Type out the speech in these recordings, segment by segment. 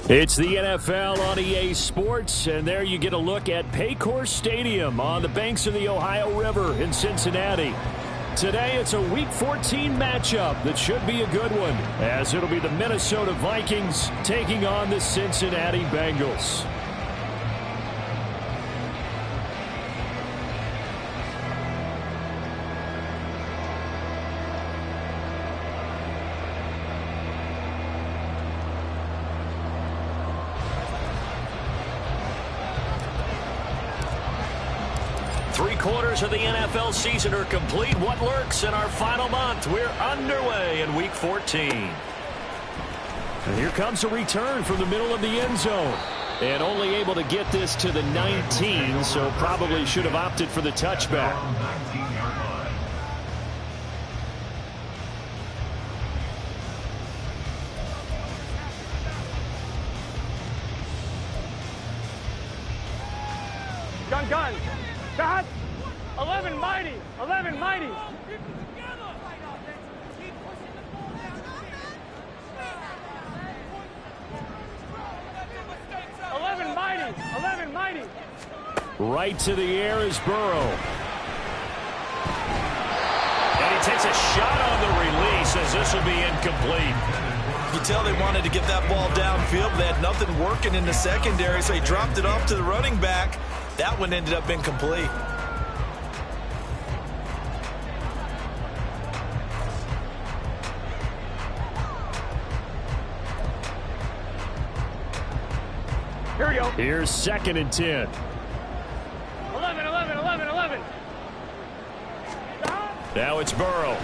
It's the NFL on EA Sports, and there you get a look at Paycor Stadium on the banks of the Ohio River in Cincinnati. Today, it's a Week 14 matchup that should be a good one, as it'll be the Minnesota Vikings taking on the Cincinnati Bengals. Three-quarters of the NFL season are complete. What lurks in our final month? We're underway in Week 14. And here comes a return from the middle of the end zone. And only able to get this to the 19, so probably should have opted for the touchback. Gun. Shot. 11 mighty. 11 mighty. 11 mighty. 11 mighty. Right to the air is Burrow. And he takes a shot on the release as this will be incomplete. You tell they wanted to get that ball downfield. They had nothing working in the secondary, so he dropped it off to the running back. That one ended up incomplete. Here we go. Here's 2nd and 10. 11. Now it's Burrow.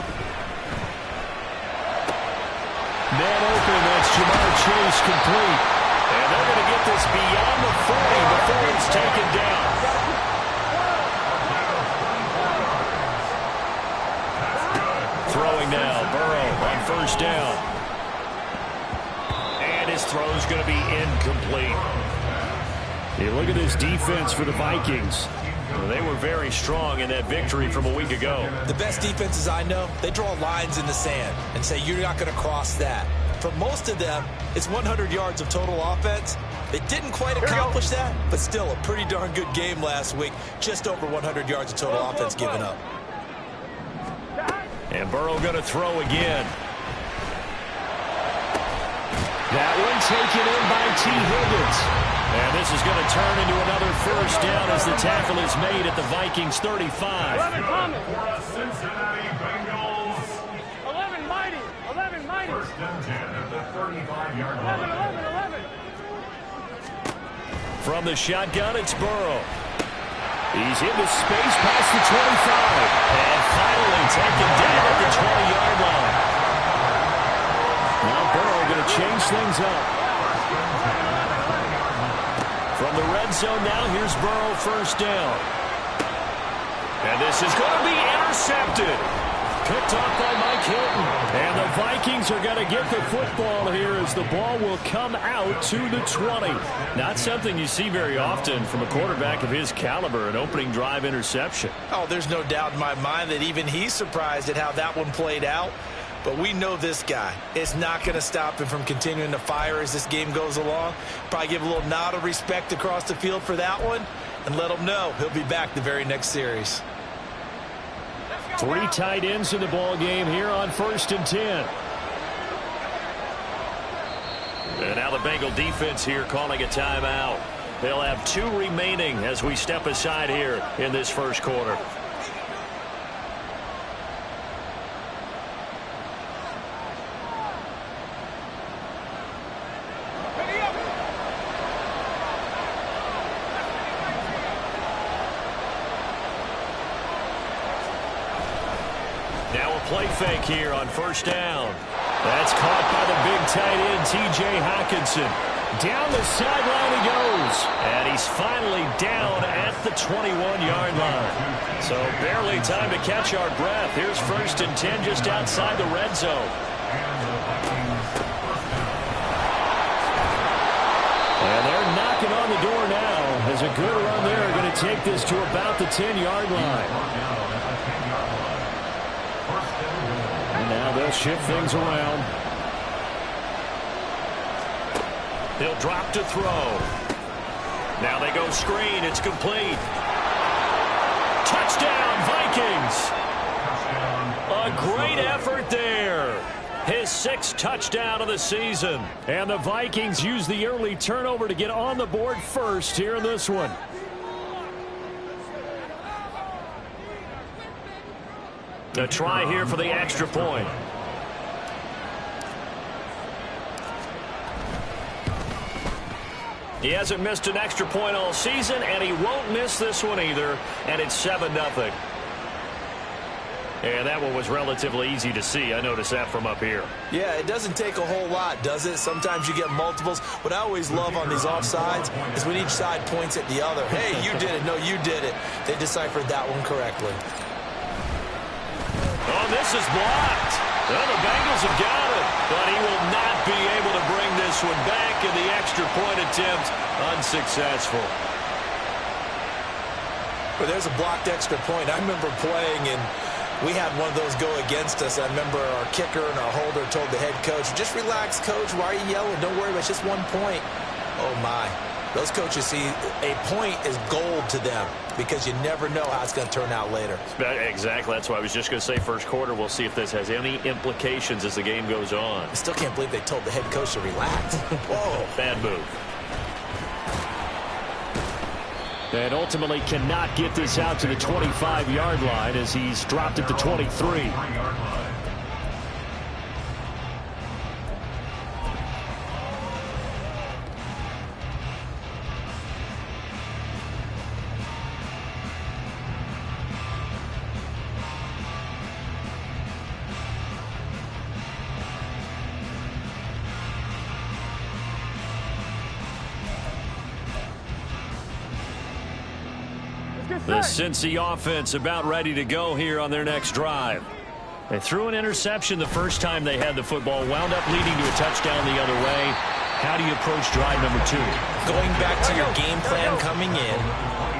Man open, that's Jamar Chase complete. And they're going to get this beyond the 40 before it's taken down. Throwing now, Burrow on 1st down. And his throw's going to be incomplete. You look at this defense for the Vikings. Well, they were very strong in that victory from a week ago. The best defenses I know, they draw lines in the sand and say you're not going to cross that. For most of them, it's 100 yards of total offense. They didn't quite accomplish that, but still a pretty darn good game last week. Just over 100 yards of total offense given up. And Burrow going to throw again. That one taken in by T. Higgins. And this is going to turn into another 1st down as the tackle is made at the Vikings 35. 11 coming. Cincinnati Bengals. 11 mighty. 11 mighty. 1st and 10 at the 35-yard line. 11. From the shotgun, it's Burrow. He's into space past the 25. And finally taken down at the 20-yard line. Now Burrow going to change things up. From the red zone now, here's Burrow 1st down. And this is going to be intercepted. Picked off by Mike Hilton. And the Vikings are going to get the football here as the ball will come out to the 20. Not something you see very often from a quarterback of his caliber, an opening drive interception. Oh, there's no doubt in my mind that even he's surprised at how that one played out. But we know this guy is not going to stop him from continuing to fire as this game goes along. Probably give a little nod of respect across the field for that one and let him know he'll be back the very next series. 3 tight ends in the ball game here on 1st and 10. And now the Bengal defense here calling a timeout. They'll have 2 remaining as we step aside here in this 1st quarter. Now a play fake here on 1st down. That's caught by the big tight end, T.J. Hockenson. Down the sideline he goes. And he's finally down at the 21-yard line. So barely time to catch our breath. Here's 1st and 10 just outside the red zone. And they're knocking on the door now as a good run there are going to take this to about the 10-yard line. And now they'll shift things around. He'll drop to throw. Now they go screen. It's complete. Touchdown, Vikings. A great effort there. His 6th touchdown of the season. And the Vikings use the early turnover to get on the board first here in this one. A try here for the extra point. He hasn't missed an extra point all season, and he won't miss this one either. And it's 7-0. And that one was relatively easy to see. I noticed that from up here. Yeah, it doesn't take a whole lot, does it? Sometimes you get multiples. What I always love on these offsides is when each side points at the other. Hey, you did it. No, you did it. They deciphered that one correctly. Oh, this is blocked. Well, the Bengals have got it, but he will not be able to bring this one back, and the extra point attempt unsuccessful. But there's a blocked extra point. I remember playing, and we had one of those go against us. I remember our kicker and our holder told the head coach, just relax, coach. Why are you yelling? Don't worry, it's just 1 point. Oh, my. Those coaches see a point is gold to them because you never know how it's going to turn out later. Exactly. That's why I was just going to say first quarter. We'll see if this has any implications as the game goes on. I still can't believe they told the head coach to relax. Whoa. Bad move. And ultimately cannot get this out to the 25-yard line as he's dropped at the 23. The Cincy offense about ready to go here on their next drive. They threw an interception the first time they had the football, wound up leading to a touchdown the other way. How do you approach drive number 2? Going back to your game plan coming in,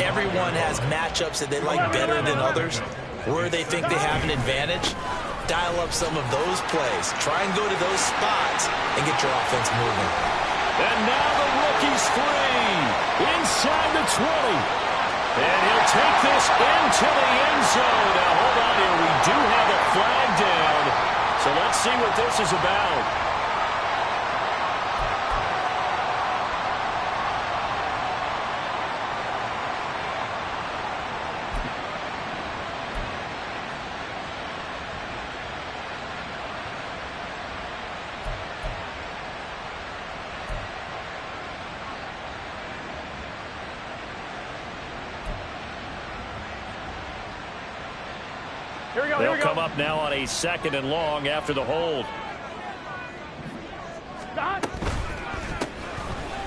everyone has matchups that they like better than others. Where they think they have an advantage, dial up some of those plays. Try and go to those spots and get your offense moving. And now the rookie's free inside the 20. And he'll take this into the end zone. Now, hold on here. We do have a flag down. So let's see what this is about. They'll come up now on a 2nd and long after the hold.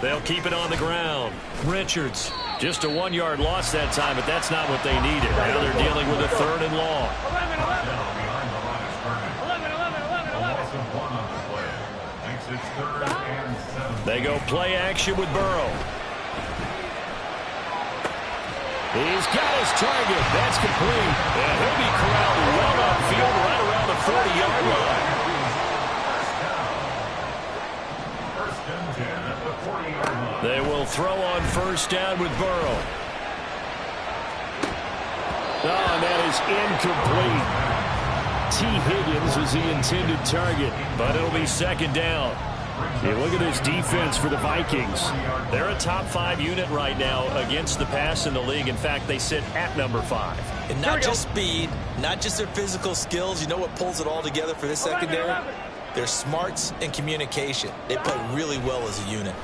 They'll keep it on the ground. Richards, just a 1-yard loss that time, but that's not what they needed. Now they're dealing with a 3rd and long. 11. They go play action with Burrow. He's got his target. That's complete. And he'll be corralled well upfield right around the 40-yard line. They will throw on 1st down with Burrow. Oh, and that is incomplete. T. Higgins was the intended target, but it'll be 2nd down. Yeah, look at this defense for the Vikings. They're a top 5 unit right now against the pass in the league. In fact, they sit at number 5. And not just speed, not just their physical skills. You know what pulls it all together for this secondary? Their smarts and communication. They play really well as a unit.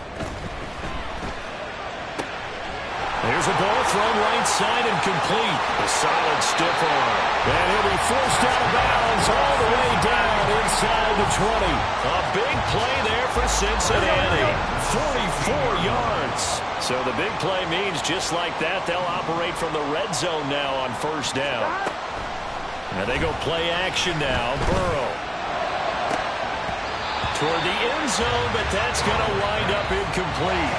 Here's a ball thrown right side and complete. A solid stiff arm. And he'll be forced out of bounds all the way down inside the 20. A big play there for Cincinnati. 44 yards. So the big play means just like that, they'll operate from the red zone now on first down. And they go play action now. Burrow toward the end zone, but that's going to wind up incomplete.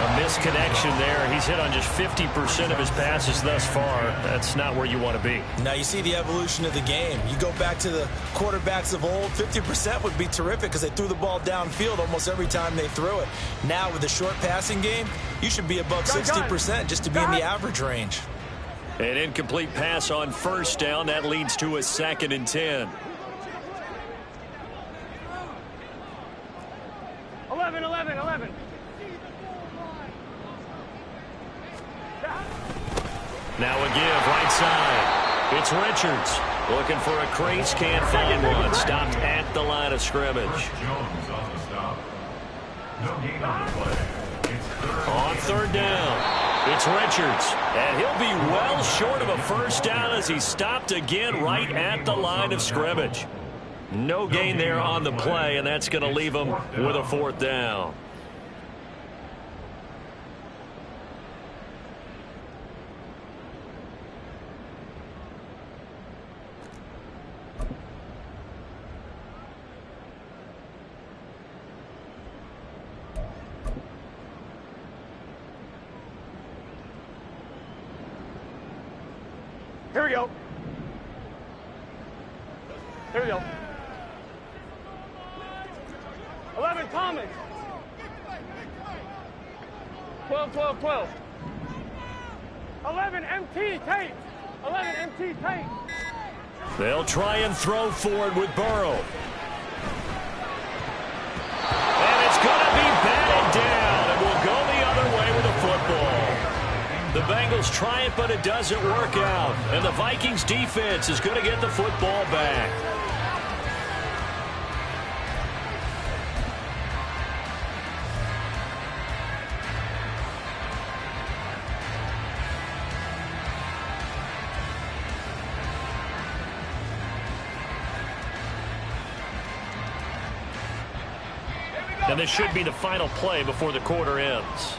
A misconnection there. He's hit on just 50% of his passes thus far. That's not where you want to be. Now you see the evolution of the game. You go back to the quarterbacks of old, 50% would be terrific because they threw the ball downfield almost every time they threw it. Now with the short passing game, you should be above 60% just to be in the average range. An incomplete pass on first down. That leads to a 2nd and 10. 11. Now a give right side. It's Richards looking for a crease. Can't find one. Stopped at the line of scrimmage. Jones on the stop. No gain on the play. It's On third down, it's Richards. And he'll be well short of a first down as he stopped again right at the line of scrimmage. No gain there on the play, and that's going to leave him with a 4th down. Here we go. 11, Thomas. 12. 11, MT, Tate. 11, MT, Tate. They'll try and throw forward with Burrow. And it's going to be batted down, and will go the other way with the football. The Bengals try it, but it doesn't work out. And the Vikings defense is going to get the football back. And this should be the final play before the quarter ends.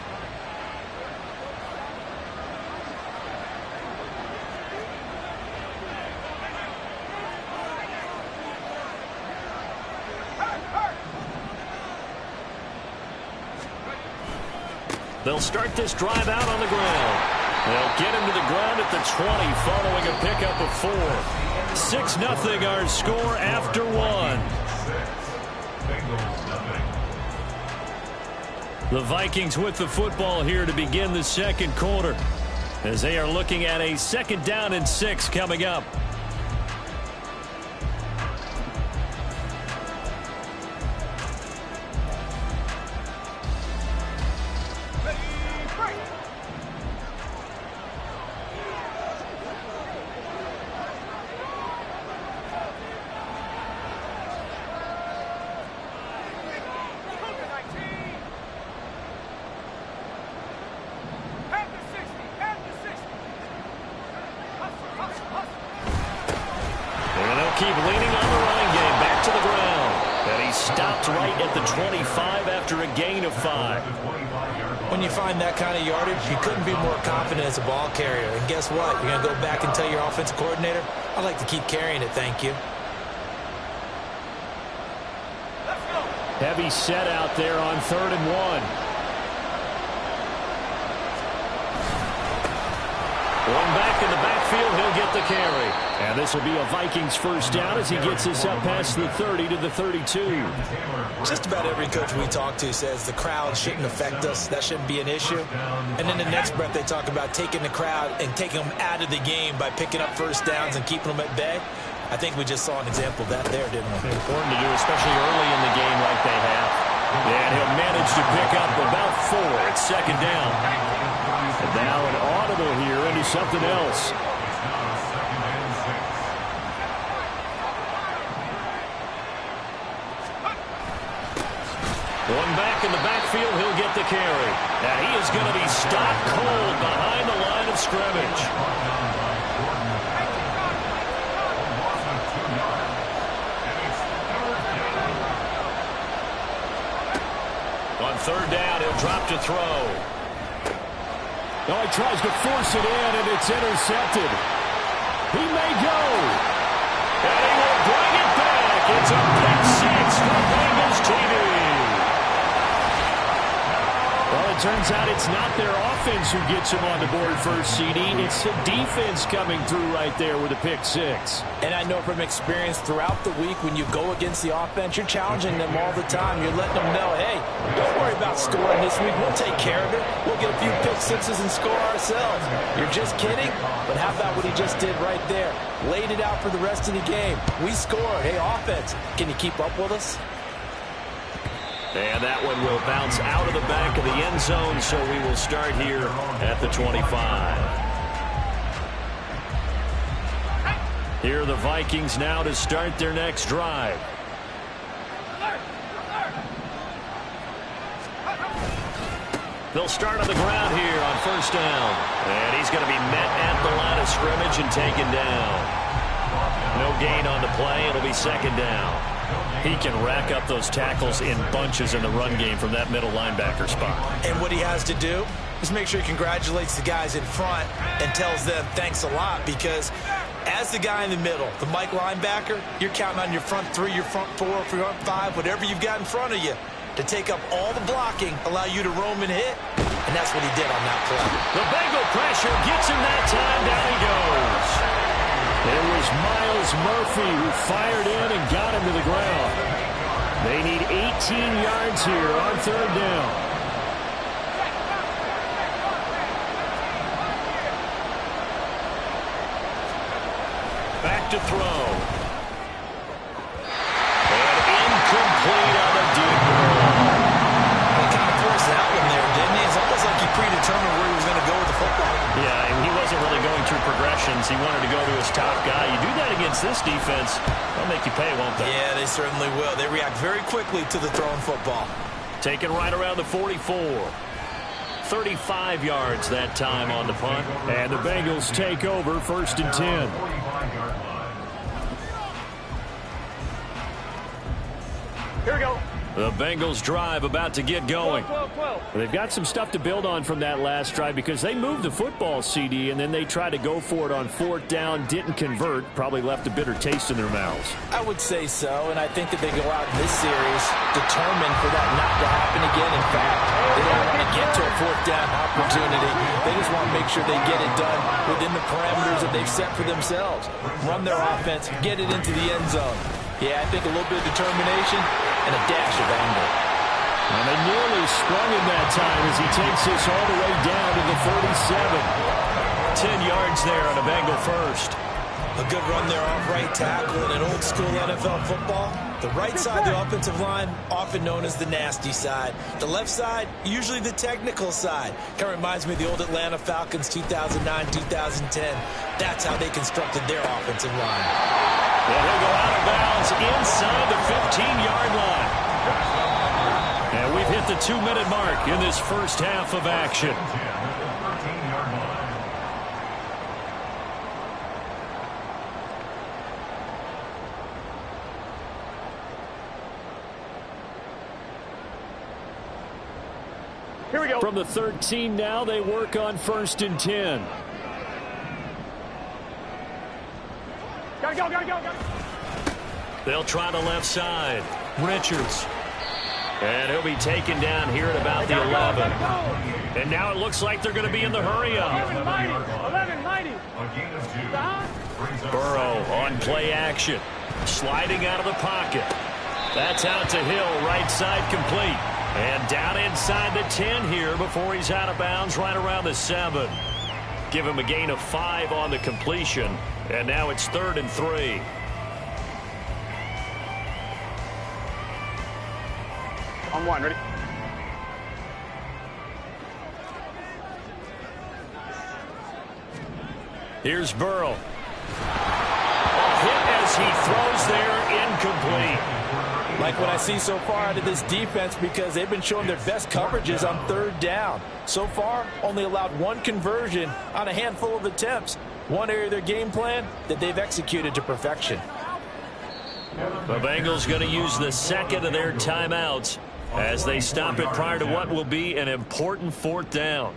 They'll start this drive out on the ground. They'll get him to the ground at the 20 following a pickup of 4. 6-0 our score after 1. The Vikings with the football here to begin the 2nd quarter as they are looking at a 2nd down and 6 coming up. Keep leaning on the running game. Back to the ground. And he stopped right at the 25 after a gain of 5. When you find that kind of yardage, you couldn't be more confident as a ball carrier. And guess what? You're going to go back and tell your offensive coordinator, I'd like to keep carrying it, thank you. Heavy set out there on 3rd and 1. One back in the backfield, he'll get the carry. And this will be a Vikings first down as he gets this up past the 30 to the 32. Just about every coach we talk to says the crowd shouldn't affect us. That shouldn't be an issue. And then the next breath they talk about taking the crowd and taking them out of the game by picking up first downs and keeping them at bay. I think we just saw an example of that there, didn't we? Important to do, especially early in the game like they have. And he'll manage to pick up about 4 at 2nd down. And now an audible here into something else. One back in the backfield, he'll get the carry. Now he is going to be stopped cold behind the line of scrimmage. On third down, he'll drop to throw. Oh, he tries to force it in, and it's intercepted. He may go. And he will bring it back. It's a pick six for Bengals TV. Well, it turns out it's not their offense who gets them on the board first, CD. It's the defense coming through right there with a pick six. And I know from experience throughout the week, when you go against the offense, you're challenging them all the time. You're letting them know, hey, don't worry about scoring this week. We'll take care of it. We'll get a few pick sixes and score ourselves. You're just kidding? But how about what he just did right there? Laid it out for the rest of the game. We scored. Hey, offense, can you keep up with us? And that one will bounce out of the back of the end zone, so we will start here at the 25. Here are the Vikings now to start their next drive. They'll start on the ground here on first down. And he's going to be met at the line of scrimmage and taken down. No gain on the play. It'll be second down. He can rack up those tackles in bunches in the run game from that middle linebacker spot. And what he has to do is make sure he congratulates the guys in front and tells them thanks a lot, because as the guy in the middle, the Mike linebacker, you're counting on your front three, your front four, front five, whatever you've got in front of you to take up all the blocking, allow you to roam and hit. And that's what he did on that play. The Bengal pressure gets him that time. Down he goes. It was Miles Murphy who fired in and got him to the ground. They need 18 yards here on third down. Back to throw. And incomplete on the deep ball. He kind of forced that one there, didn't he? It's almost like he predetermined where he was going to go with the football. Yeah, and he wasn't really going through progressions. He wanted to go to his top guy. You do that against this defense, they'll make you pay, won't they? Yeah, they certainly will. They react very quickly to the thrown football. Taken right around the 44. 35 yards that time on the punt. And the Bengals take over first and 10. Here we go. The Bengals drive about to get going. They've got some stuff to build on from that last drive, because they moved the football, CD, and then they tried to go for it on fourth down, didn't convert, probably left a bitter taste in their mouths. I would say so, and I think that they go out in this series determined for that not to happen again. In fact, they don't want to get to a fourth down opportunity. They just want to make sure they get it done within the parameters that they've set for themselves. Run their offense, get it into the end zone. Yeah, I think a little bit of determination and a dash of anger. And they nearly sprung him that time as he takes this all the way down to the 47. 10 yards there on a Bengal first. A good run there off right tackle in an old-school NFL football. The right side of the offensive line, often known as the nasty side. The left side, usually the technical side. Kind of reminds me of the old Atlanta Falcons 2009-2010. That's how they constructed their offensive line. Well, he'll go out of bounds inside the 15-yard line. And we've hit the 2-minute mark in this first half of action. Here we go. From the 13 now, they work on first and 10. Gotta go, gotta go, gotta go. They'll try the left side. Richards. And he'll be taken down here at about the 11. And now it looks like they're going to be in the hurry-up. 11-90. Burrow on play action. Sliding out of the pocket. That's out to Hill, right side complete. And down inside the 10 here before he's out of bounds right around the 7. Give him a gain of 5 on the completion. And now it's 3rd and 3. On one, ready? Here's Burrow. A hit as he throws there, incomplete. Like what I see so far out of this defense, because they've been showing their best coverages on third down. So far, only allowed one conversion on a handful of attempts. One area of their game plan that they've executed to perfection. The Bengals going to use the second of their timeouts as they stop it prior to what will be an important fourth down.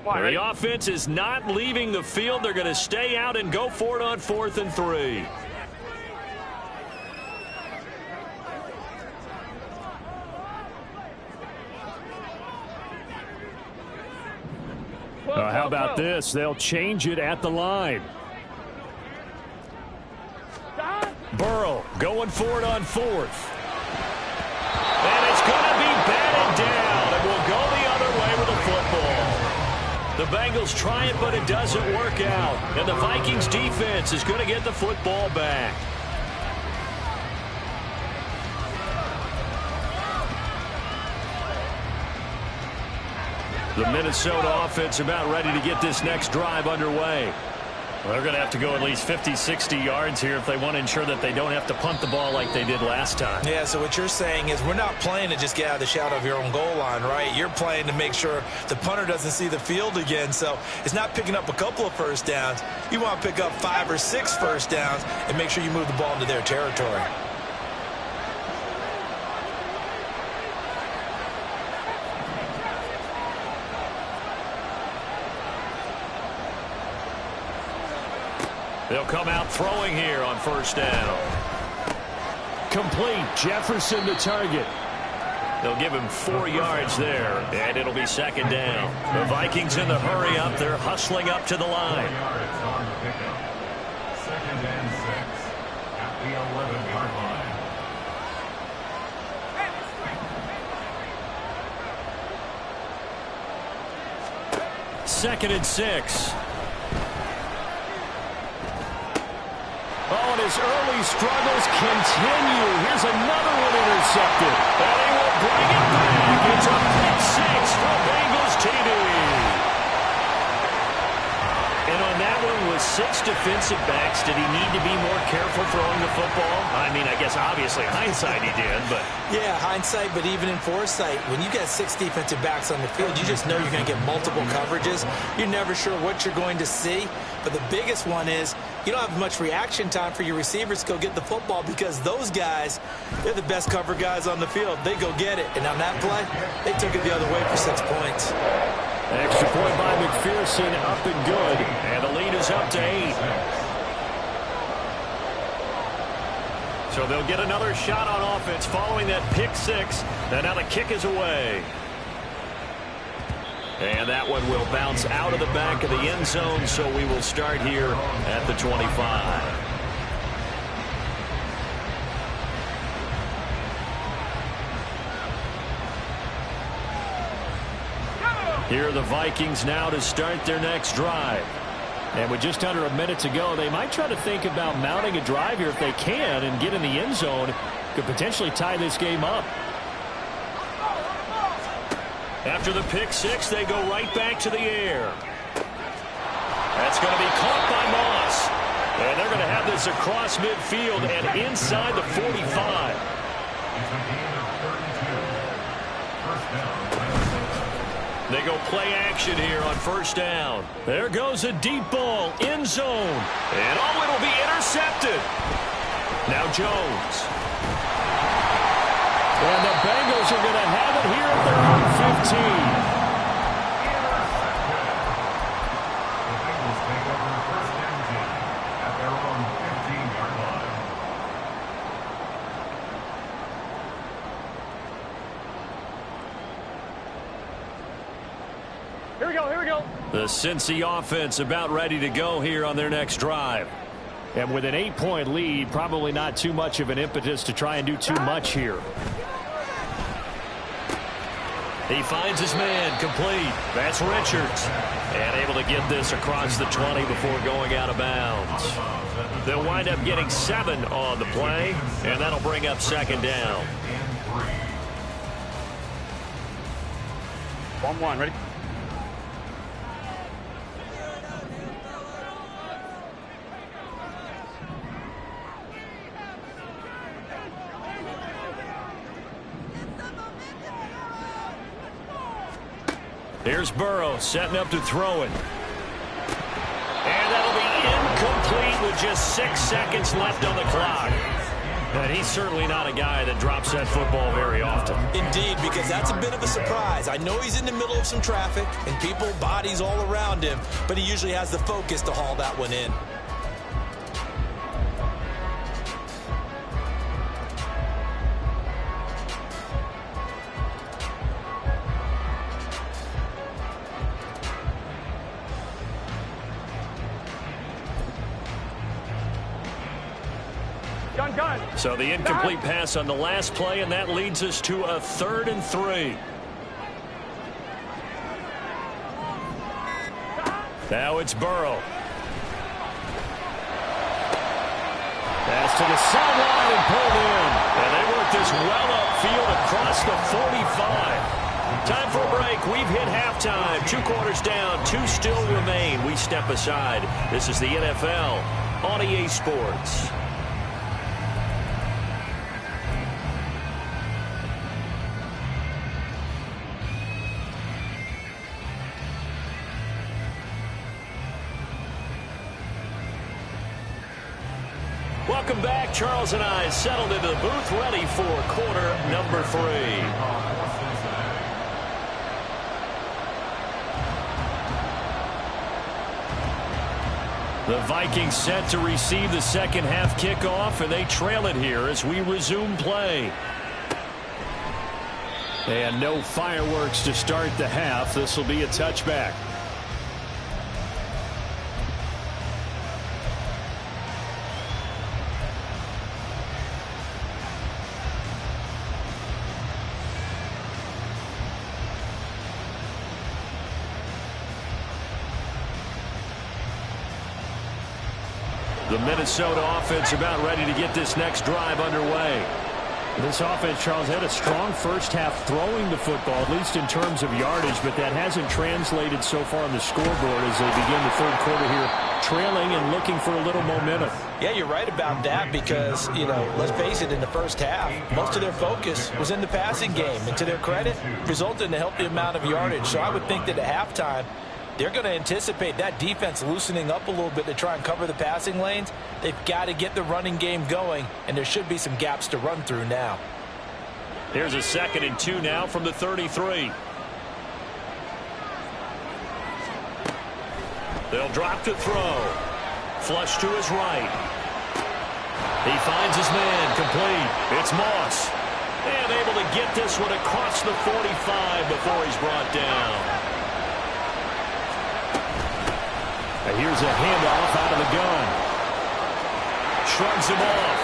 The offense is not leaving the field. They're going to stay out and go for it on 4th and 3. How about this? They'll change it at the line. Burrow going for it on 4th. And it's going to be batted down. And will go the other way with the football. The Bengals try it, but it doesn't work out. And the Vikings defense is going to get the football back. The Minnesota offense about ready to get this next drive underway. Well, they're going to have to go at least 50, 60 yards here if they want to ensure that they don't have to punt the ball like they did last time. Yeah, so what you're saying is we're not playing to just get out of the shadow of your own goal line, right? You're playing to make sure the punter doesn't see the field again. So it's not picking up a couple of first downs. You want to pick up 5 or 6 first downs and make sure you move the ball into their territory. They'll come out throwing here on 1st down. Complete. Jefferson to target. They'll give him 4 yards there, and it'll be 2nd down. The Vikings in the hurry up. They're hustling up to the line. 2nd and 6 at the 11-yard line. 2nd and 6. Oh, and his early struggles continue. Here's another one intercepted. And he will bring it back. It's a pick 6 for Bengals TD. And on that one with 6 defensive backs, did he need to be more careful throwing the football? I mean, I guess obviously hindsight he did, but... Yeah, hindsight, but even in foresight, when you got 6 defensive backs on the field, you just know you're going to get multiple coverages. You're never sure what you're going to see. But the biggest one is you don't have much reaction time for your receivers to go get the football because those guys, they're the best cover guys on the field. They go get it. And on that play, they took it the other way for 6 points. Extra point by McPherson, up and good. And the lead is up to 8. So they'll get another shot on offense following that pick 6. And now the kick is away. And that one will bounce out of the back of the end zone, so we will start here at the 25. Here are the Vikings now to start their next drive. And with just under a minute to go, they might try to think about mounting a drive here if they can and get in the end zone. Could potentially tie this game up. After the pick 6, they go right back to the air. That's going to be caught by Moss. And they're going to have this across midfield and inside the 45. They go play action here on 1st down. There goes a deep ball, end zone. And oh, it'll be intercepted. Now Jones. And the Bengals are going to have it here at their own 15. The Bengals take over 1st and 10 at their own 15-yard line. Here we go, here we go. The Cincy offense about ready to go here on their next drive. And with an 8-point lead, probably not too much of an impetus to try and do too much here. He finds his man, complete. That's Richards. And able to get this across the 20 before going out of bounds. They'll wind up getting 7 on the play, and that'll bring up 2nd down. 1-1, ready? Here's Burrow setting up to throw it. And that'll be incomplete with just 6 seconds left on the clock. And he's certainly not a guy that drops that football very often. Indeed, because that's a bit of a surprise. I know he's in the middle of some traffic and people, bodies all around him, but he usually has the focus to haul that one in. So the incomplete pass on the last play, and that leads us to a 3rd and 3. Now it's Burrow. Pass to the sideline and pulled in. And they work this well upfield across the 45. Time for a break. We've hit halftime. 2 quarters down. 2 still remain. We step aside. This is the NFL on EA Sports. Welcome back. Charles and I settled into the booth, ready for quarter number 3. The Vikings set to receive the second half kickoff, and they trail it here as we resume play. And no fireworks to start the half. This will be a touchback. The Minnesota offense about ready to get this next drive underway. This offense, Charles, had a strong first half throwing the football, at least in terms of yardage, but that hasn't translated so far on the scoreboard as they begin the 3rd quarter here, trailing and looking for a little momentum. Yeah, you're right about that because, let's face it, in the first half, most of their focus was in the passing game. And to their credit, resulted in a healthy amount of yardage. So I would think that at halftime, they're going to anticipate that defense loosening up a little bit to try and cover the passing lanes. They've got to get the running game going, and there should be some gaps to run through now. Here's a 2nd and 2 now from the 33. They'll drop to throw. Flush to his right. He finds his man complete. It's Moss. And able to get this one across the 45 before he's brought down. And here's a handoff out of the gun. Shrugs him off.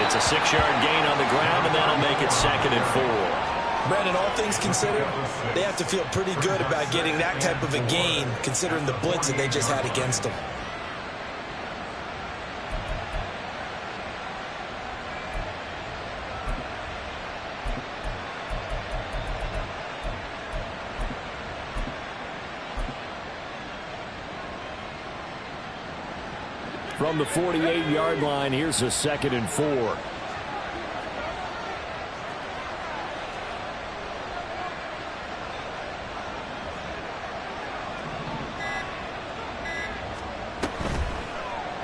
It's a 6-yard gain on the ground, and that'll make it 2nd and 4. Brandon, all things considered, they have to feel pretty good about getting that type of a gain, considering the blitz that they just had against them. From the 48-yard line, here's a 2nd and 4.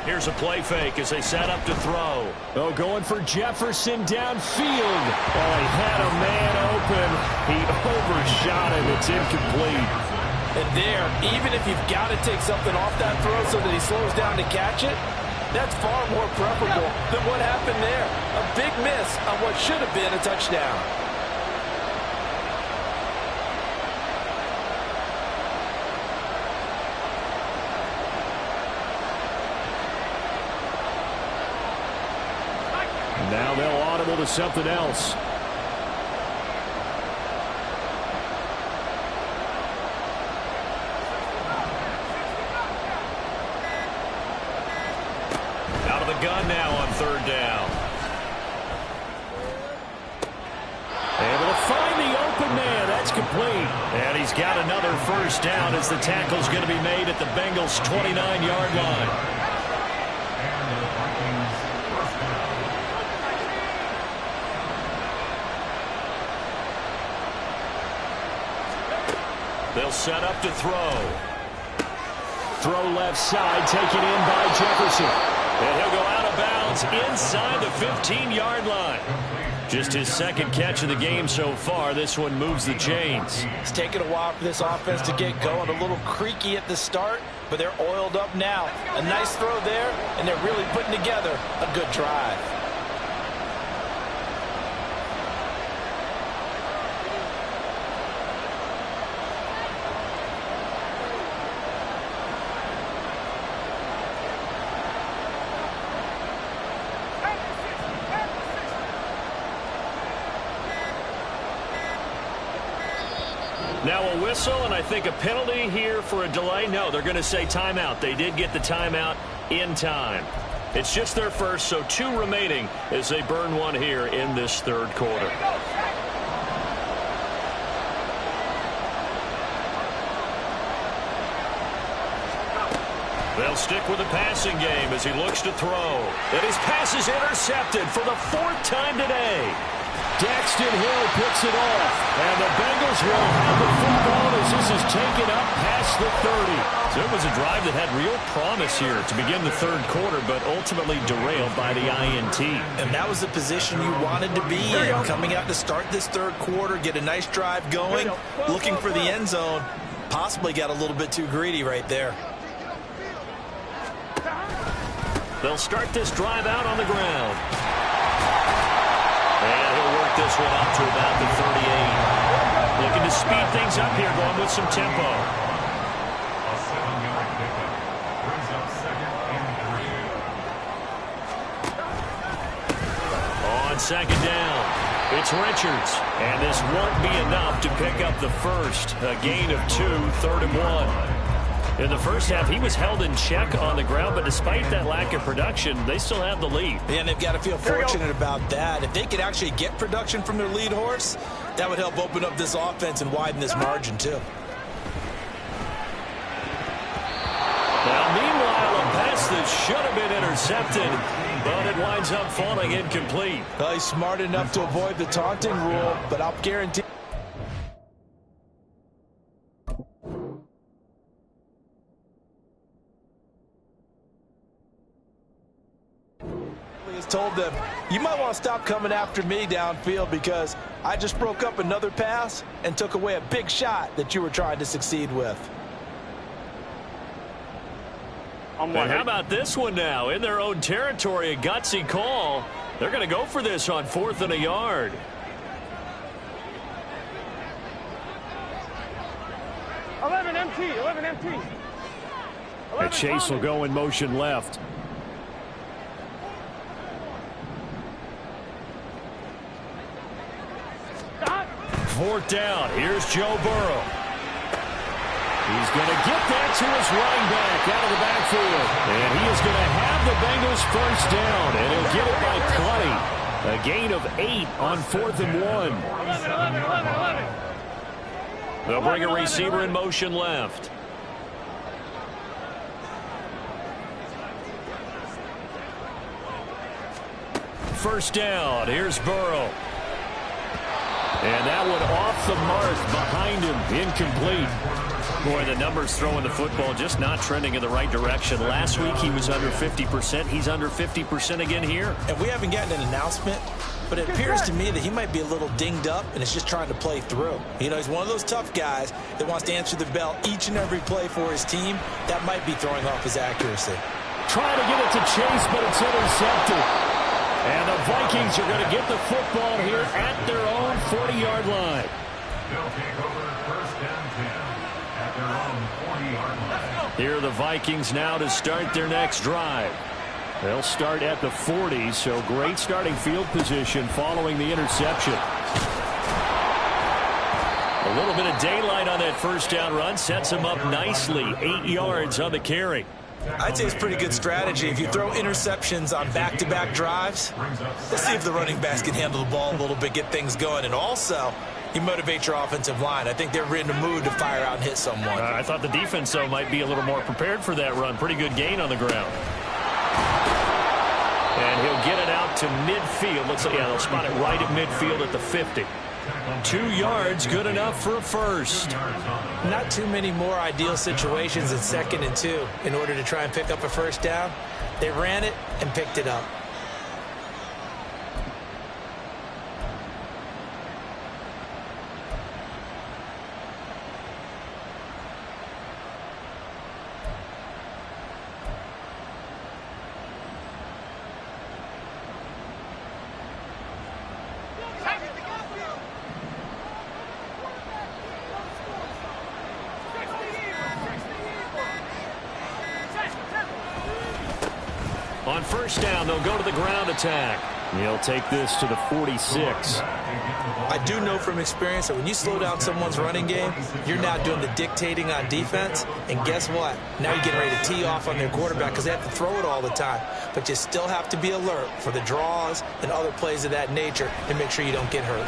Here's a play fake as they set up to throw. Oh, going for Jefferson downfield. Oh, he had a man open. He overshot him. It's incomplete. And there, even if you've got to take something off that throw so that he slows down to catch it, that's far more preferable than what happened there. A big miss on what should have been a touchdown. Now they'll audible to something else. Gun now on 3rd down. Able to find the open man. That's complete. And he's got another 1st down as the tackle's going to be made at the Bengals' 29-yard line. They'll set up to throw. Throw left side, taken in by Jefferson. And he'll go out of bounds inside the 15-yard line. Just his second catch of the game so far. This one moves the chains. It's taken a while for this offense to get going. A little creaky at the start, but they're oiled up now. A nice throw there, and they're really putting together a good drive. Now a whistle, and I think a penalty here for a delay. No, they're going to say timeout. They did get the timeout in time. It's just their first, so 2 remaining as they burn one here in this third quarter. They'll stick with the passing game as he looks to throw. And his pass is intercepted for the 4th time today. Daxton Hill picks it off, and the Bengals will have the football as this is taken up past the 30. So it was a drive that had real promise here to begin the third quarter, but ultimately derailed by the INT. And that was the position you wanted to be in, coming out to start this third quarter, get a nice drive going, looking for the end zone. Possibly got a little bit too greedy right there. They'll start this drive out on the ground. And he'll work this one up to about the 38. Looking to speed things up here, going with some tempo. A 7-yard pickup brings up 2nd and 3. On second down, it's Richards. And this won't be enough to pick up the first. A gain of 2, 3rd and 1. In the first half, he was held in check on the ground, but despite that lack of production, they still have the lead. And they've got to feel fortunate about that. If they could actually get production from their lead horse, that would help open up this offense and widen this margin, too. Now, meanwhile, a pass that should have been intercepted, but it winds up falling incomplete. Well, he's smart enough to avoid the taunting rule, but I'll guarantee told them, you might want to stop coming after me downfield because I just broke up another pass and took away a big shot that you were trying to succeed with. And how about this one now? In their own territory, a gutsy call. They're going to go for this on 4th and a yard. Eleven MT. And Chase will go in motion left. Fourth down. Here's Joe Burrow. He's going to get that to his running back out of the backfield. And he is going to have the Bengals first down. And he'll get it by plenty. A gain of 8 on 4th and 1. They'll bring a receiver in motion left. First down. Here's Burrow. And that one off the mark behind him. Incomplete. Boy, the numbers throwing the football just not trending in the right direction. Last week he was under 50%. He's under 50% again here. And we haven't gotten an announcement, but it appears to me that he might be a little dinged up and is just trying to play through. You know, he's one of those tough guys that wants to answer the bell each and every play for his team. That might be throwing off his accuracy. Trying to get it to Chase, but it's intercepted. And the Vikings are going to get the football here at their own 40-yard line. They'll take over 1st and 10 at their own 40-yard line. Here are the Vikings now to start their next drive. They'll start at the 40, so great starting field position following the interception. A little bit of daylight on that first down run sets him up nicely. 8 yards on the carry. I'd say it's pretty good strategy. If you throw interceptions on back-to-back drives, let's see if the running backs can handle the ball a little bit, get things going. And also, you motivate your offensive line. I think they're in the mood to fire out and hit someone. I thought the defense, though, might be a little more prepared for that run. Pretty good gain on the ground. And he'll get it out to midfield. Let's see, yeah, they'll spot it right at midfield at the 50. 2 yards, good enough for a first. Not too many more ideal situations in 2nd and 2 in order to try and pick up a first down. They ran it and picked it up. On first down, they'll go to the ground attack. He'll take this to the 46. I do know from experience that when you slow down someone's running game, you're now doing the dictating on defense. And guess what? Now you're getting ready to tee off on their quarterback because they have to throw it all the time. But you still have to be alert for the draws and other plays of that nature and make sure you don't get hurt.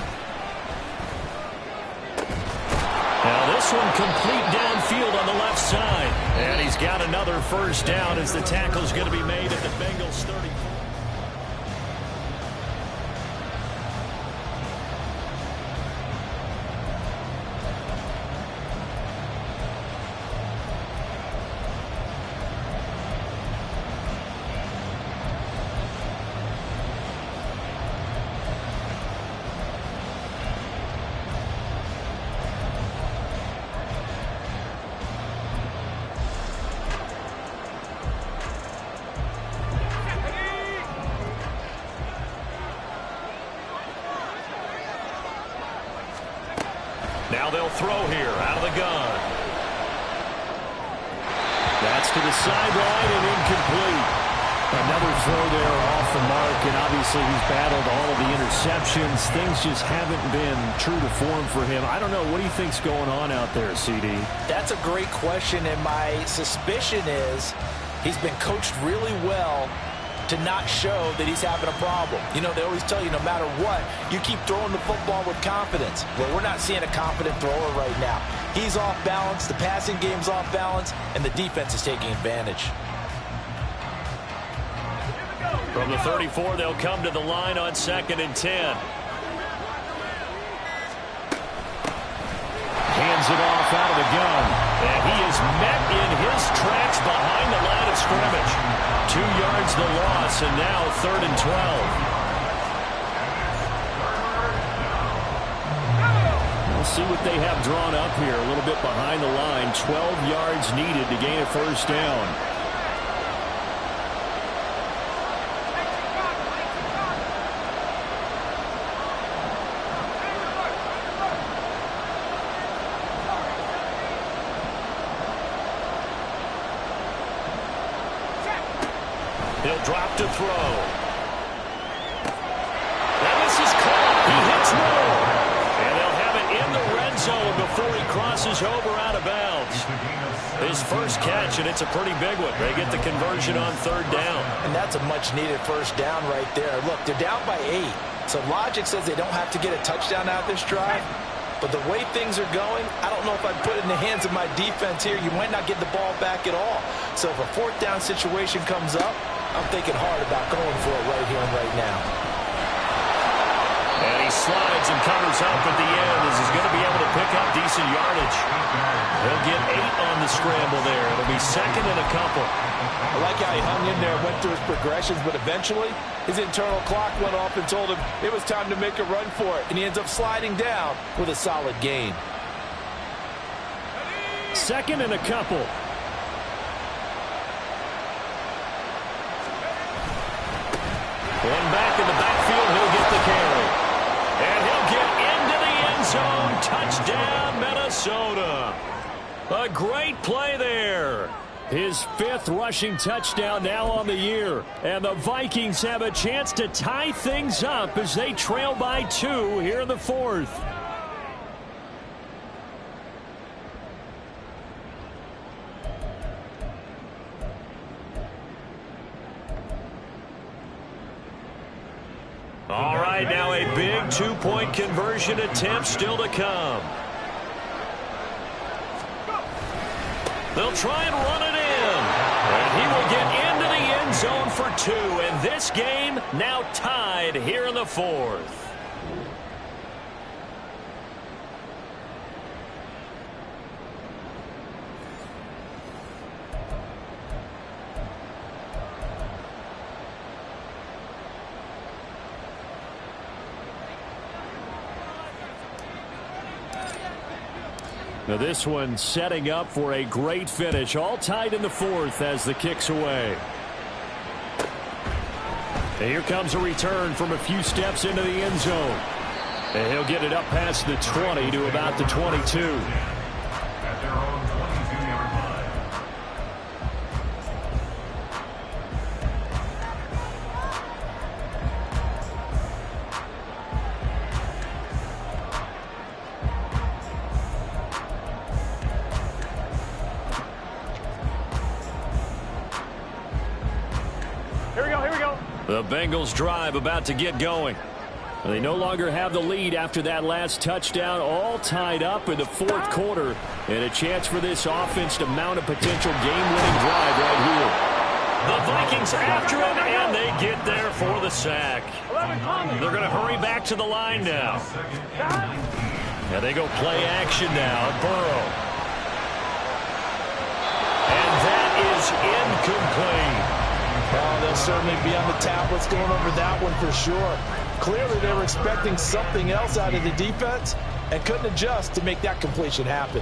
Now this one complete downfield on the left side. And he's got another first down as the tackle's going to be made at the Bengals 34. Now they'll throw here out of the gun. That's to the sideline and incomplete. Another throw there off the mark, and obviously he's battled all of the interceptions. Things just haven't been true to form for him. I don't know. What do you think's going on out there, CD? That's a great question, and my suspicion is he's been coached really well to not show that he's having a problem. You know, they always tell you no matter what, you keep throwing the football with confidence. Well, we're not seeing a confident thrower right now. He's off balance, the passing game's off balance, and the defense is taking advantage. From the 34, they'll come to the line on 2nd and 10. Hands it off out of the gun. And he is met in his tracks behind the line of scrimmage. 2 yards the loss, and now 3rd and 12. We'll see what they have drawn up here. A little bit behind the line. 12 yards needed to gain a first down. He'll drop to throw. And this is caught. He hits Moore. And they'll have it in the red zone before he crosses over out of bounds. His first catch, and it's a pretty big one. They get the conversion on 3rd down. And that's a much-needed first down right there. Look, they're down by 8. So logic says they don't have to get a touchdown out of this drive. But the way things are going, I don't know if I'd put it in the hands of my defense here. You might not get the ball back at all. So if a 4th down situation comes up, I'm thinking hard about going for it right here and right now. And he slides and covers up at the end as he's going to be able to pick up decent yardage. He'll get 8 on the scramble there. It'll be 2nd and a couple. I like how he hung in there, went through his progressions, but eventually his internal clock went off and told him it was time to make a run for it. And he ends up sliding down with a solid gain. 2nd and a couple. One back in the backfield, he'll get the carry. And he'll get into the end zone. Touchdown, Minnesota. A great play there. His 5th rushing touchdown now on the year. And the Vikings have a chance to tie things up as they trail by 2 here in the 4th. All right, now a big 2-point conversion attempt still to come. They'll try and run it in. And he will get into the end zone for 2. And this game now tied here in the 4th. Now this one setting up for a great finish. All tied in the fourth as the kick's away. And here comes a return from a few steps into the end zone. And he'll get it up past the 20 to about the 22. At their own 22-yard line. Here we go. The Bengals drive about to get going. They no longer have the lead after that last touchdown, all tied up in the fourth quarter, and a chance for this offense to mount a potential game-winning drive right here. The Vikings after him, and they get there for the sack. They're going to hurry back to the line now. And they go play action now. Burrow. And that is incomplete. Oh, they'll certainly be on the tablets going over that one for sure. Clearly, they were expecting something else out of the defense and couldn't adjust to make that completion happen.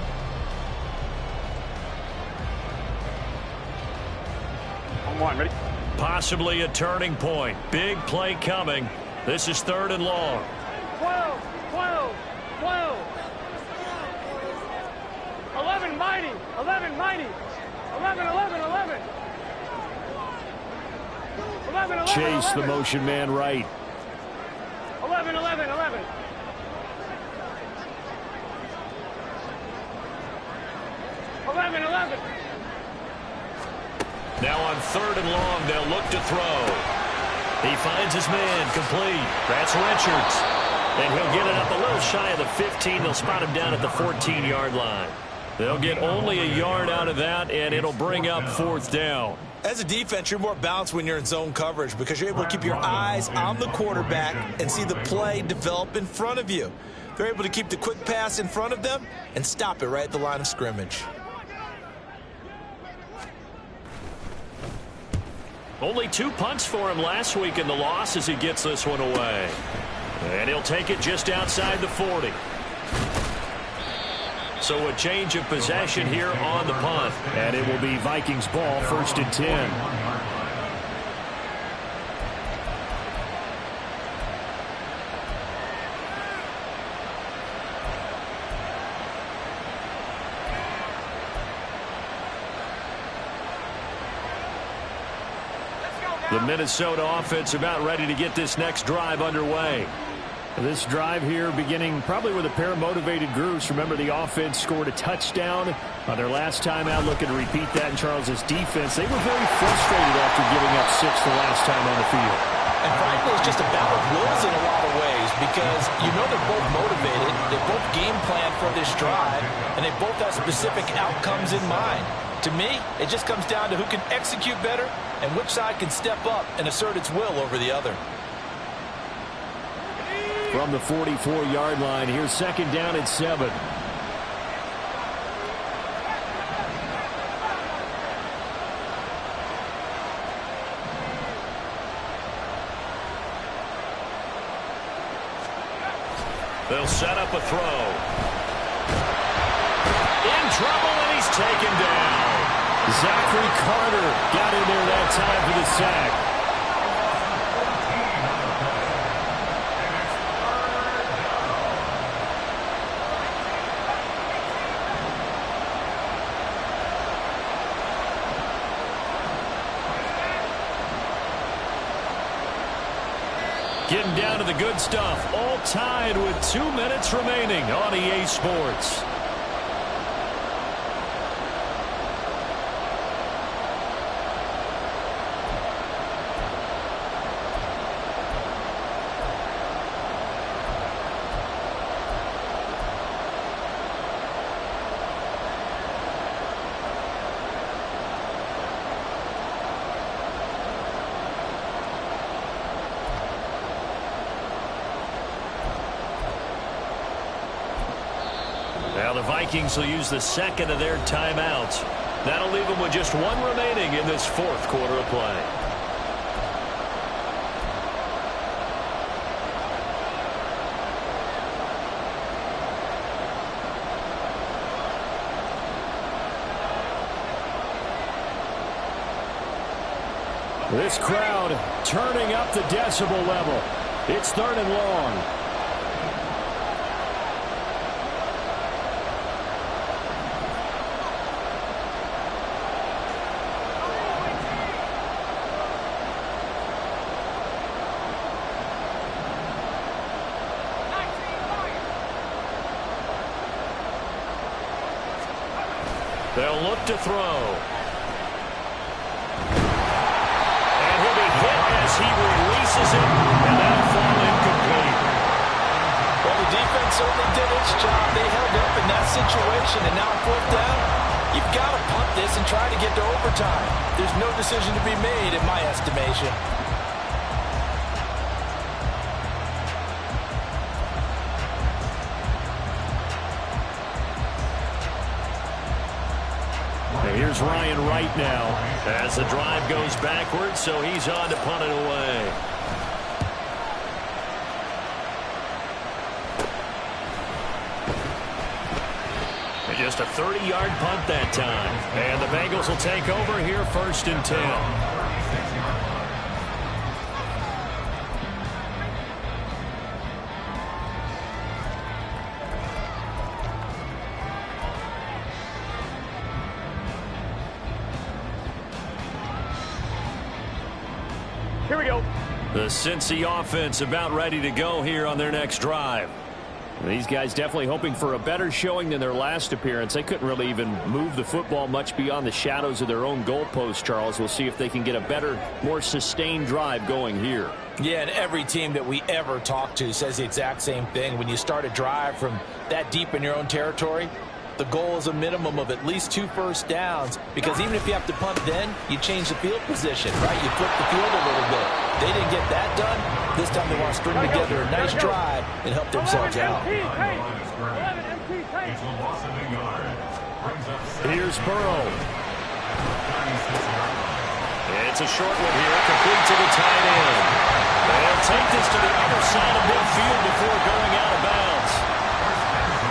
On one, ready? Possibly a turning point. Big play coming. This is 3rd and long. 12. 11 mighty. 11. Chase the motion man right. 11. Now on 3rd and long, they'll look to throw. He finds his man complete. That's Richards. And he'll get it up a little shy of the 15. They'll spot him down at the 14-yard line. They'll get only a yard out of that, and it'll bring up 4th down. As a defense, you're more balanced when you're in zone coverage because you're able to keep your eyes on the quarterback and see the play develop in front of you. They're able to keep the quick pass in front of them and stop it right at the line of scrimmage. Only 2 punts for him last week in the loss as he gets this one away. And he'll take it just outside the 40. So a change of possession here on the punt. And it will be Vikings ball, 1st and 10. The Minnesota offense about ready to get this next drive underway. This drive here beginning probably with a pair of motivated groups. Remember, the offense scored a touchdown on their last time out. Looking to repeat that in Charles's defense. They were very frustrated after giving up 6 the last time on the field. And frankly, it's just a battle of wills in a lot of ways because you know they're both motivated. They both game plan for this drive, and they both have specific outcomes in mind. To me, it just comes down to who can execute better and which side can step up and assert its will over the other. From the 44-yard line, here's 2nd down and 7. They'll set up a throw. In trouble, and he's taken down. Zachary Carter got in there that time for the sack. Getting down to the good stuff. All tied with 2 minutes remaining on EA Sports. Now the Vikings will use the 2nd of their timeouts. That'll leave them with just 1 remaining in this 4th quarter of play. This crowd turning up the decibel level. It's 3rd and long. They'll look to throw. And he'll be hit as he releases it, and that'll fall incomplete. Well, the defense certainly did its job. They held up in that situation, and now 4th down. You've got to punt this and try to get to overtime. There's no decision to be made, in my estimation. Here's Ryan Wright now as the drive goes backwards, so he's on to punt it away. And just a 30-yard punt that time. And the Bengals will take over here 1st and 10. Here we go. The Cincy offense about ready to go here on their next drive. These guys definitely hoping for a better showing than their last appearance. They couldn't really even move the football much beyond the shadows of their own goalpost, Charles. We'll see if they can get a better, more sustained drive going here. Yeah, and every team that we ever talk to says the exact same thing. When you start a drive from that deep in your own territory, the goal is a minimum of at least 2 first downs, because even if you have to punt then, you change the field position, right? You flip the field a little bit. They didn't get that done. This time they want to string together a nice drive and help themselves out. Here's Burrow. It's a short one here, complete to the tight end. They'll take this to the other side of midfield before going out of bounds.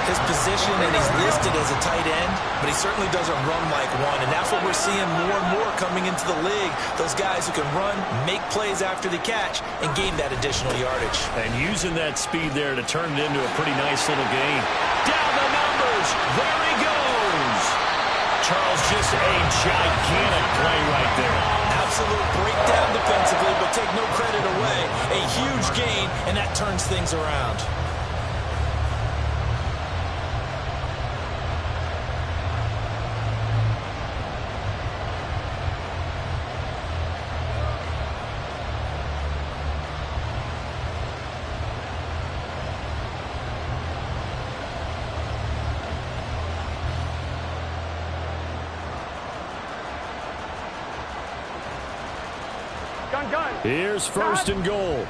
His position, and he's listed as a tight end, but he certainly doesn't run like one, and that's what we're seeing more and more coming into the league. Those guys who can run, make plays after the catch, and gain that additional yardage. And using that speed there to turn it into a pretty nice little gain. Down the numbers. There he goes. Charles, just a gigantic play right there. Absolute breakdown defensively, but take no credit away. A huge gain, and that turns things around. Gun. Here's 1st and goal.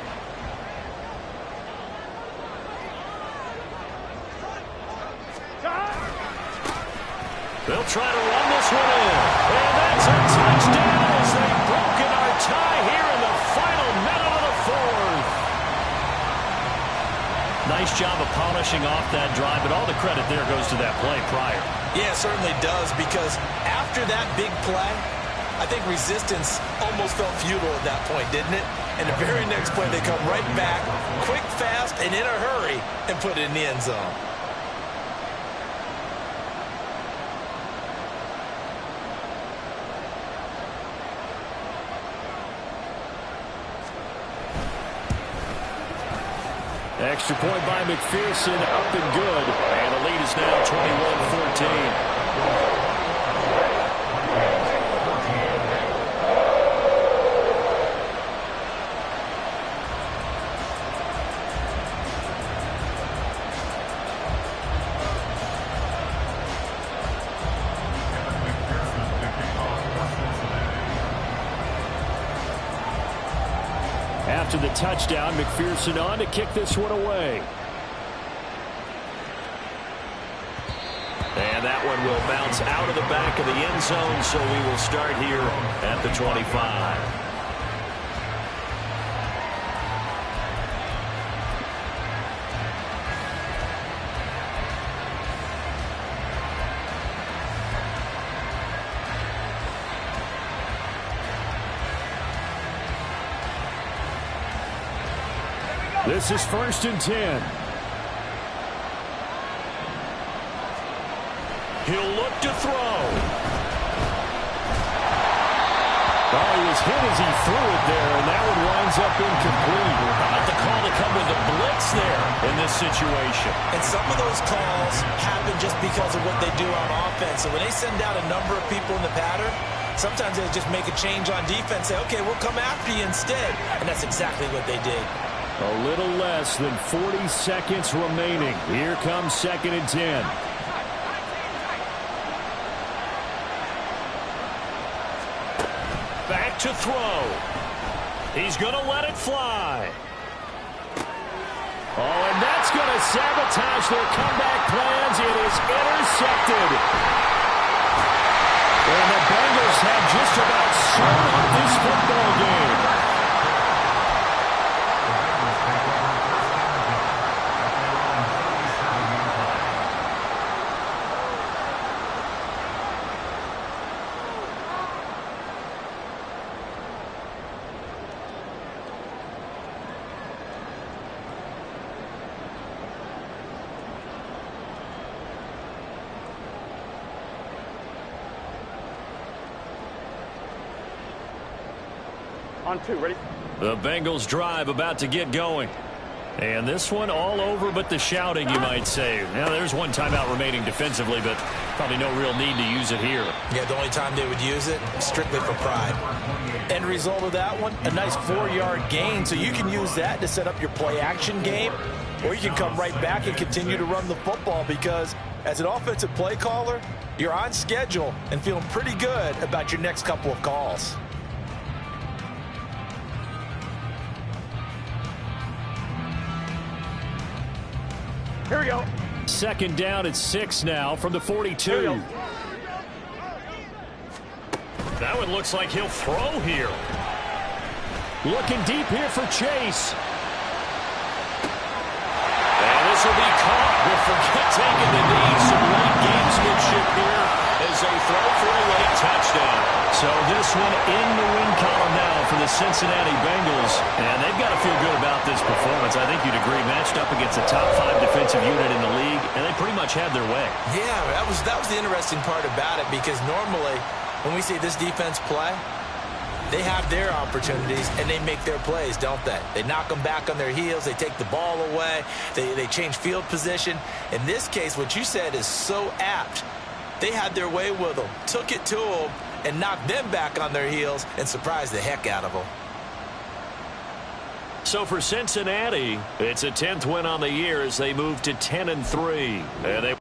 They'll try to run this one in. And that's a touchdown as they've broken our tie here in the final minute of the 4th. Nice job of polishing off that drive, but all the credit there goes to that play prior. Yeah, it certainly does, because after that big play, I think resistance almost felt futile at that point, didn't it? And the very next play, they come right back, quick, fast, and in a hurry, and put it in the end zone. Extra point by McPherson, up and good. And the lead is now 21-14. After the touchdown, McPherson on to kick this one away. And that one will bounce out of the back of the end zone, so we will start here at the 25. This is 1st and 10. He'll look to throw. Oh, he was hit as he threw it there, and that one winds up incomplete. I like the call to come with the blitz there in this situation. And some of those calls happen just because of what they do on offense. So when they send out a number of people in the pattern, sometimes they just make a change on defense, say, okay, we'll come after you instead. And that's exactly what they did. A little less than 40 seconds remaining. Here comes 2nd and 10. Back to throw. He's going to let it fly. Oh, and that's going to sabotage their comeback plans. It is intercepted. And the Bengals have just about sewn up this football game. On 2, ready? The Bengals drive about to get going. And this one all over but the shouting, you might say. Now, there's one timeout remaining defensively, but probably no real need to use it here. Yeah, the only time they would use it, strictly for pride. End result of that one, a nice 4-yard gain. So you can use that to set up your play-action game, or you can come right back and continue to run the football because as an offensive play caller, you're on schedule and feeling pretty good about your next couple of calls. Here we go. 2nd down at 6 now from the 42. That one looks like he'll throw here. Looking deep here for Chase. And this will be caught. We'll forget taking the knee. Some late gamesmanship here as they throw for a late touchdown. So this one in the win column now for the Cincinnati Bengals. And they've got to feel good about this performance. I think you'd agree, matched up against the top 5 defensive unit in the league, and they pretty much had their way. Yeah, that was the interesting part about it because normally when we see this defense play, they have their opportunities and they make their plays, don't they? They knock them back on their heels. They take the ball away. They change field position. In this case, what you said is so apt. They had their way with them, took it to them, and knocked them back on their heels and surprised the heck out of them. So for Cincinnati, it's a 10th win on the year as they move to 10-3. And they